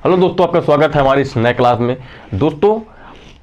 Hello दोस्तों, आपका स्वागत है हमारी इस नए क्लास में। दोस्तों,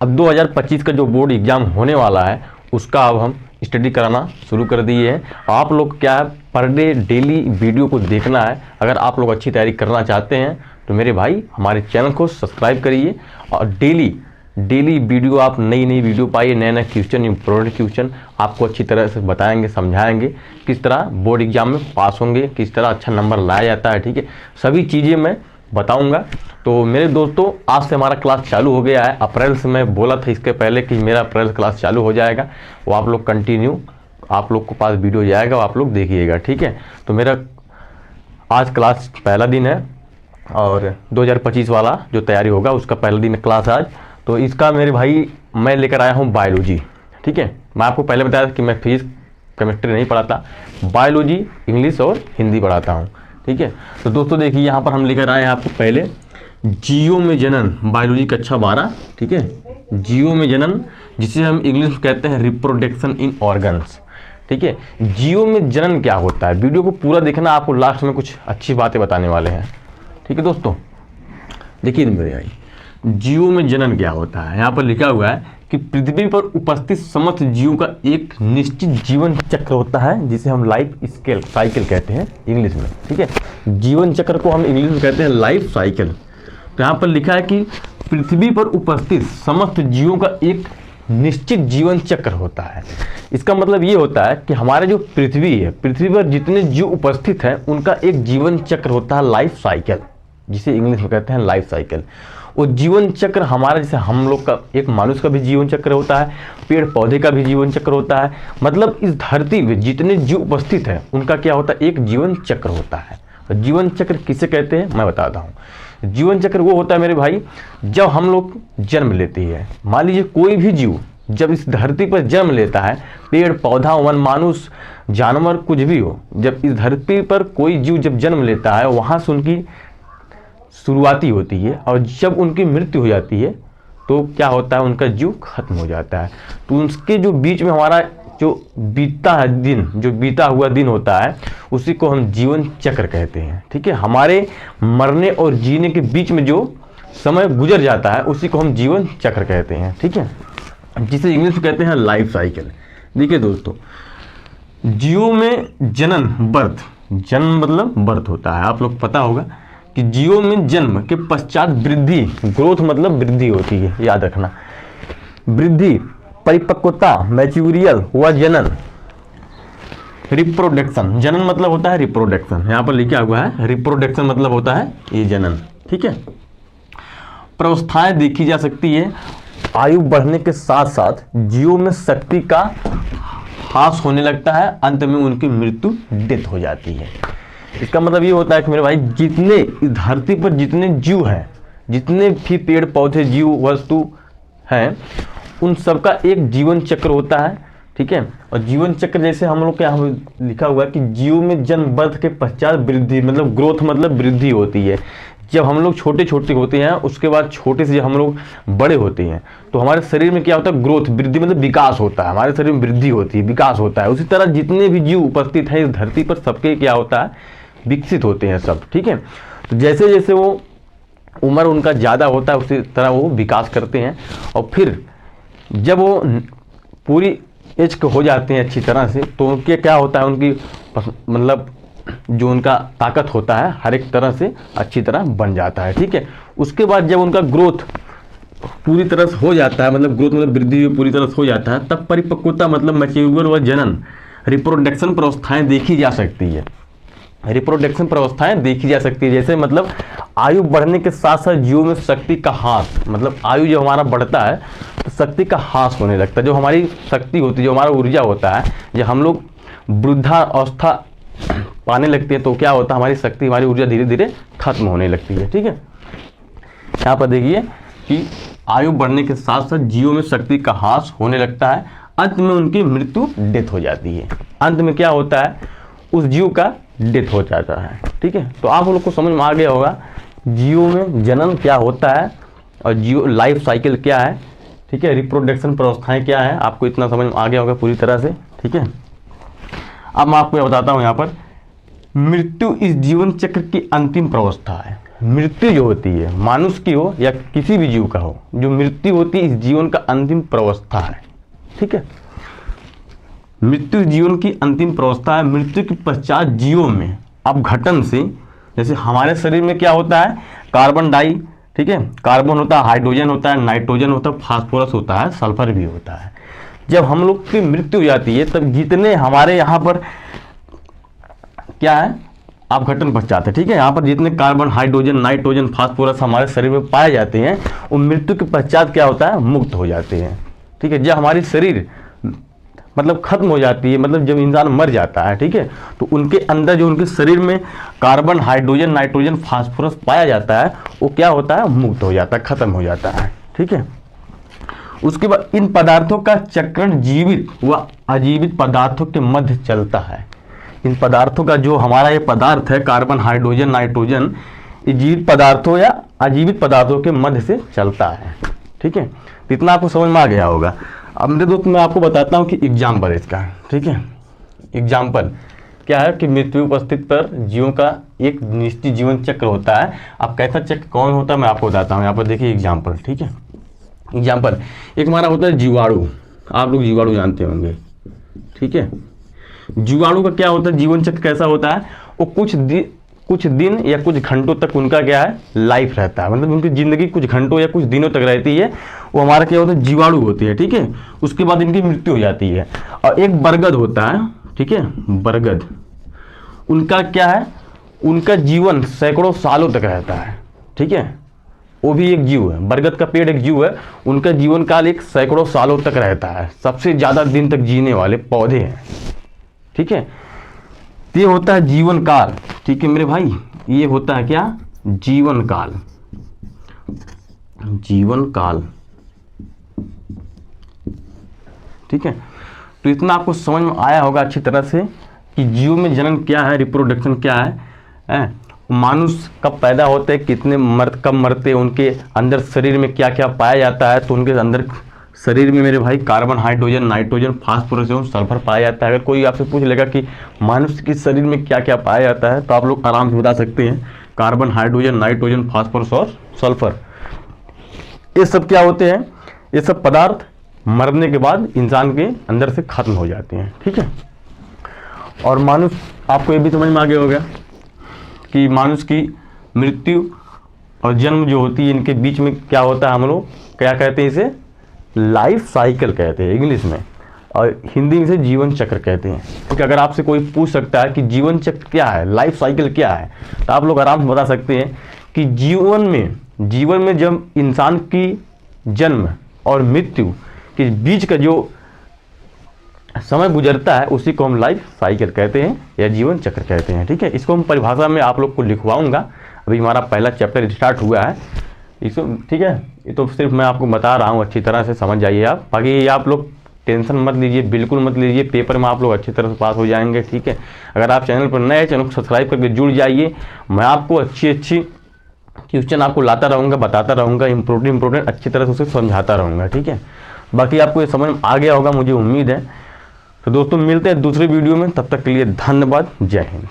अब 2025 का जो बोर्ड एग्ज़ाम होने वाला है उसका अब हम स्टडी कराना शुरू कर दिए हैं। आप लोग क्या है, पर डे डेली वीडियो को देखना है। अगर आप लोग अच्छी तैयारी करना चाहते हैं तो मेरे भाई हमारे चैनल को सब्सक्राइब करिए और डेली वीडियो आप नई वीडियो पाइए। नए क्वेश्चन, इम्पोर्टेंट क्वेश्चन आपको अच्छी तरह से बताएंगे, समझाएंगे किस तरह बोर्ड एग्जाम में पास होंगे, किस तरह अच्छा नंबर लाया जाता है। ठीक है, सभी चीज़ें मैं बताऊंगा। तो मेरे दोस्तों, आज से हमारा क्लास चालू हो गया है। अप्रैल से मैं बोला था इसके पहले कि मेरा अप्रैल क्लास चालू हो जाएगा। वो आप लोग कंटिन्यू, आप लोग को पास वीडियो जाएगा, वो आप लोग देखिएगा। ठीक है, तो मेरा आज क्लास पहला दिन है और 2025 वाला जो तैयारी होगा उसका पहला दिन है क्लास आज। तो इसका मेरे भाई मैं लेकर आया हूँ बायोलॉजी। ठीक है, मैं आपको पहले बताया था कि मैं फिजिक्स केमिस्ट्री नहीं पढ़ाता, बायोलॉजी, इंग्लिश और हिंदी पढ़ाता हूँ। ठीक है, तो दोस्तों देखिए यहाँ पर हम लेकर आए हैं आपको पहले जीओ में जनन, बायोलॉजी कक्षा 12। ठीक है, जीओ में जनन, जिसे हम इंग्लिश में कहते हैं रिप्रोडक्शन इन ऑर्गन्स। ठीक है, जीओ में जनन क्या होता है, वीडियो को पूरा देखना, आपको लास्ट में कुछ अच्छी बातें बताने वाले हैं। ठीक है दोस्तों, देखिए मेरे भाई, जीवों में जनन क्या होता है। यहाँ पर लिखा हुआ है कि पृथ्वी पर उपस्थित समस्त जीवों का एक निश्चित जीवन चक्र होता है जिसे हम लाइफ साइकिल कहते हैं इंग्लिश में। ठीक है, जीवन चक्र को हम इंग्लिश में कहते हैं लाइफ साइकिल। तो यहाँ पर लिखा है कि पृथ्वी पर उपस्थित समस्त जीवों का एक निश्चित जीवन चक्र होता है। इसका मतलब ये होता है कि हमारे जो पृथ्वी है, पृथ्वी पर जितने जीव उपस्थित हैं उनका एक जीवन चक्र होता है लाइफ साइकिल, जिसे इंग्लिश में कहते हैं लाइफ साइकिल। वो जीवन चक्र हमारा, जैसे हम लोग का एक मनुष्य का भी जीवन चक्र होता है, पेड़ पौधे का भी जीवन चक्र होता है। मतलब इस धरती में जितने जीव उपस्थित हैं उनका क्या होता है, एक जीवन चक्र होता है। जीवन चक्र किसे कहते हैं मैं बताता हूँ। जीवन चक्र वो होता है मेरे भाई, जब हम लोग जन्म लेते हैं, मान लीजिए कोई भी जीव जब इस धरती पर जन्म लेता है, पेड़ पौधा, वन मानुष, जानवर, कुछ भी हो, जब इस धरती पर कोई जीव जब जन्म लेता है वहाँ से उनकी शुरुआती होती है और जब उनकी मृत्यु हो जाती है तो क्या होता है, उनका जीव खत्म हो जाता है। तो उसके जो बीच में हमारा जो बीतता है दिन, जो बीता हुआ दिन होता है, उसी को हम जीवन चक्र कहते हैं। ठीक है, हमारे मरने और जीने के बीच में जो समय गुजर जाता है उसी को हम जीवन चक्र कहते हैं। ठीक है, जिसे इंग्लिश में कहते हैं लाइफ साइकिल। देखिए दोस्तों, जीवों में जनन, बर्थ, जन्म मतलब बर्थ होता है। आप लोग पता होगा कि जीवों में जन्म के पश्चात वृद्धि, ग्रोथ मतलब वृद्धि होती है, याद रखना। वृद्धि, परिपक्वता, मैच्यूरियल हुआ जनन, रिप्रोडक्शन, जनन मतलब होता है रिप्रोडक्शन। यहाँ पर लिखा हुआ है रिप्रोडक्शन मतलब होता है ये जनन। ठीक है, प्रावस्थाएं देखी जा सकती है। आयु बढ़ने के साथ साथ जीवों में शक्ति का ह्रास होने लगता है, अंत में उनकी मृत्यु, डेथ हो जाती है। इसका मतलब ये होता है कि मेरे भाई, जितने इस धरती पर जितने जीव हैं, जितने भी पेड़ पौधे, जीव वस्तु हैं, उन सबका एक जीवन चक्र होता है। ठीक है, और जीवन चक्र जैसे हम लोग के यहाँ लिखा हुआ है कि जीव में जन्म, बर्थ के पश्चात वृद्धि, मतलब ग्रोथ मतलब वृद्धि होती है। जब हम लोग छोटे छोटे होते हैं, उसके बाद छोटे से जब हम लोग बड़े होते हैं तो हमारे शरीर में क्या होता है, ग्रोथ, वृद्धि मतलब विकास होता है। हमारे शरीर में वृद्धि होती है, विकास होता है। उसी तरह जितने भी जीव उपस्थित हैं इस धरती पर, सबके क्या होता है, विकसित होते हैं सब। ठीक है, तो जैसे जैसे वो उम्र उनका ज़्यादा होता है उसी तरह वो विकास करते हैं। और फिर जब वो पूरी एज के हो जाते हैं अच्छी तरह से, तो उनके क्या होता है, उनकी मतलब जो उनका ताकत होता है हर एक तरह से अच्छी तरह बन जाता है। ठीक है, उसके बाद जब उनका ग्रोथ पूरी तरह से हो जाता है, मतलब ग्रोथ मतलब वृद्धि पूरी तरह से हो जाता है, तब परिपक्वता मतलब मैच्योरिटी व जनन, रिप्रोडक्शन प्रावस्थाएं देखी जा सकती है। रिप्रोडक्शन प्रावस्थाएं देखी जा सकती है, जैसे मतलब आयु बढ़ने के साथ साथ जीवों में शक्ति का ह्रास, मतलब आयु जब हमारा बढ़ता है तो शक्ति का ह्रास होने लगता है। जो हमारी शक्ति होती है, जो हमारा ऊर्जा होता है, जब हम लोग वृद्धावस्था पाने लगते हैं तो क्या होता है, हमारी शक्ति, हमारी ऊर्जा धीरे धीरे खत्म होने लगती है। ठीक है, यहाँ पर देखिए कि आयु बढ़ने के साथ साथ जीवों में शक्ति का ह्रास होने लगता है, अंत में उनकी मृत्यु, डेथ हो जाती है। अंत में क्या होता है, उस जीव का डेथ हो जाता है। ठीक है, तो आप लोग को समझ में आ गया होगा जीवों में जनन क्या होता है और जीव लाइफ साइकिल क्या है। ठीक है, रिप्रोडक्शन प्रावस्थाएं क्या है, आपको इतना समझ में आ गया होगा पूरी तरह से। ठीक है, अब मैं आपको बताता हूँ यहाँ पर, मृत्यु इस जीवन चक्र की अंतिम प्रावस्था है। मृत्यु जो होती है, मानुष की हो या किसी भी जीव का हो, जो मृत्यु होती है इस जीवन का अंतिम प्रवस्था है। ठीक है, मृत्यु जीवन की अंतिम प्रवस्था है। मृत्यु के पश्चात जीवों में अपघटन से, जैसे हमारे शरीर में क्या होता है, कार्बन डाई, ठीक है, कार्बन होता है, हाइड्रोजन होता है, नाइट्रोजन होता है, फास्फोरस होता है, सल्फर भी होता है। जब हम लोग की मृत्यु हो जाती है तब जितने हमारे यहाँ पर क्या है, अपघटन पश्चात है, ठीक है, यहाँ पर जितने कार्बन, हाइड्रोजन, नाइट्रोजन, फास्फोरस हमारे शरीर में पाए जाते हैं वो मृत्यु के पश्चात क्या होता है, मुक्त हो जाते हैं। ठीक है, जब हमारी शरीर मतलब खत्म हो जाती है, मतलब जब इंसान मर जाता है, ठीक है, तो उनके अंदर जो उनके शरीर में कार्बन, हाइड्रोजन, नाइट्रोजन, फास्फोरस पाया जाता है वो क्या होता है, मुक्त हो जाता है, खत्म हो जाता है। ठीक है, उसके बाद इन पदार्थों का चक्रण जीवित व अजीवित पदार्थों के मध्य चलता है। इन पदार्थों का जो हमारा ये पदार्थ है, कार्बन, हाइड्रोजन, नाइट्रोजन, ये जीवित पदार्थों या अजीवित पदार्थों के मध्य से चलता है। ठीक है, तो इतना आपको समझ में आ गया होगा। अब मेरे दोस्त मैं आपको बताता हूँ कि एग्जाम्पल इसका, ठीक है, एग्जाम्पल क्या है कि मृत्यु उपस्थित पर जीवों का एक निश्चित जीवन चक्र होता है। अब कैसा चक्र कौन होता है मैं आपको बताता हूँ। यहाँ पर देखिए एग्जाम्पल, ठीक है, एग्जाम्पल एक हमारा होता है जीवाणु। आप लोग जीवाणु जानते होंगे, ठीक है, जीवाणु का क्या होता है, जीवन चक्र कैसा होता है, वो कुछ दिन या कुछ घंटों तक उनका क्या है, लाइफ रहता है, मतलब उनकी ज़िंदगी कुछ घंटों या कुछ दिनों तक रहती है। वो हमारा क्या होता है, जीवाणु होती है। ठीक है, उसके बाद इनकी मृत्यु हो जाती है। और एक बरगद होता है, ठीक है, बरगद, उनका क्या है, उनका जीवन सैकड़ों सालों तक रहता है। ठीक है, वो भी एक जीव है, बरगद का पेड़ एक जीव है, उनका जीवन काल एक सैकड़ों सालों तक रहता है, सबसे ज़्यादा दिन तक जीने वाले पौधे हैं। ठीक है, ये होता है जीवन काल। ठीक है मेरे भाई, ये होता है क्या, जीवन काल, जीवन काल। ठीक है, तो इतना आपको समझ में आया होगा अच्छी तरह से कि जीव में जन्म क्या है, रिप्रोडक्शन क्या है, मानुष कब पैदा होते हैं, कितने कब मरते हैं, उनके अंदर शरीर में क्या क्या पाया जाता है। तो उनके अंदर शरीर में मेरे भाई कार्बन, हाइड्रोजन, नाइट्रोजन, फास्फोरस एवं सल्फर पाया जाता है। अगर कोई आपसे पूछ लेगा कि मनुष्य के शरीर में क्या क्या पाया जाता है तो आप लोग आराम से बता सकते हैं, कार्बन, हाइड्रोजन, नाइट्रोजन, फास्फोरस और सल्फर। ये सब क्या होते हैं, ये सब पदार्थ मरने के बाद इंसान के अंदर से खत्म हो जाते हैं। ठीक है, और मानुष, आपको ये भी समझ में आ गया होगा कि मानुष की मृत्यु और जन्म जो होती है इनके बीच में क्या होता है, हम लोग क्या कहते हैं, इसे लाइफ साइकिल कहते हैं इंग्लिश में, और हिंदी में से जीवन चक्र कहते हैं। क्योंकि अगर आपसे कोई पूछ सकता है कि जीवन चक्र क्या है, लाइफ साइकिल क्या है, तो आप लोग आराम से बता सकते हैं कि जीवन में जब इंसान की जन्म और मृत्यु के बीच का जो समय गुजरता है उसी को हम लाइफ साइकिल कहते हैं या जीवन चक्र कहते हैं। ठीक है, इसको हम परिभाषा में आप लोग को लिखवाऊंगा। अभी हमारा पहला चैप्टर स्टार्ट हुआ है इसको, ठीक है, ये तो सिर्फ मैं आपको बता रहा हूँ, अच्छी तरह से समझ जाइए आप। बाकी आप लोग टेंशन मत लीजिए, बिल्कुल मत लीजिए, पेपर में आप लोग अच्छी तरह से पास हो जाएंगे। ठीक है, अगर आप चैनल पर नए हैं, चैनल को सब्सक्राइब करके जुड़ जाइए। मैं आपको अच्छी क्वेश्चन आपको लाता रहूँगा, बताता रहूँगा, इम्पोर्टेंट अच्छी तरह से उसे समझाता रहूँगा। ठीक है, बाकी आपको ये समझ में आ गया होगा मुझे उम्मीद है। तो दोस्तों मिलते हैं दूसरे वीडियो में, तब तक के लिए धन्यवाद, जय हिंद।